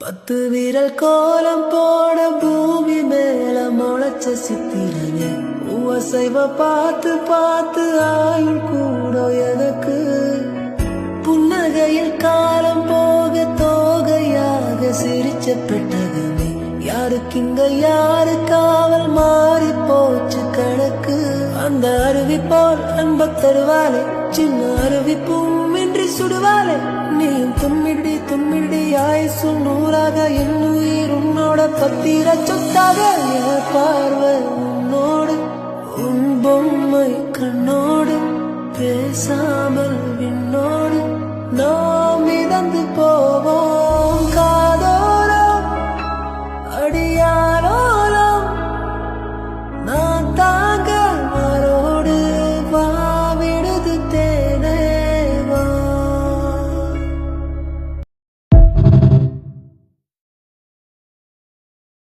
பத்து விரல் கோலம் போட பூமி மேல முளைச்ச சித்திரனே உவசைவ பார்த்து பார்த்து ஆயுள் கூட எனக்கு புன்னகையில் காலம் போக தோகையாக சிரிச்ச பெட்டகமே யாருக்கிங்க யாரு காவல் மாறி போச்சு கணக்கு அந்த அருவி போல் அன்ப தருவாலே சின்ன அருவிப்பும் இன்றி சுடுவாலே நீயும் தும்மிடி தும்மிடி ஆயுசும் நூறாக என் உயிர் உன்னோட பத்திர சொத்தாக என் பார்வை உன்னோடு உன் பொம்மை கண்ணோடு பேசாமல் விண்ணோடு நாம் மிதந்து போ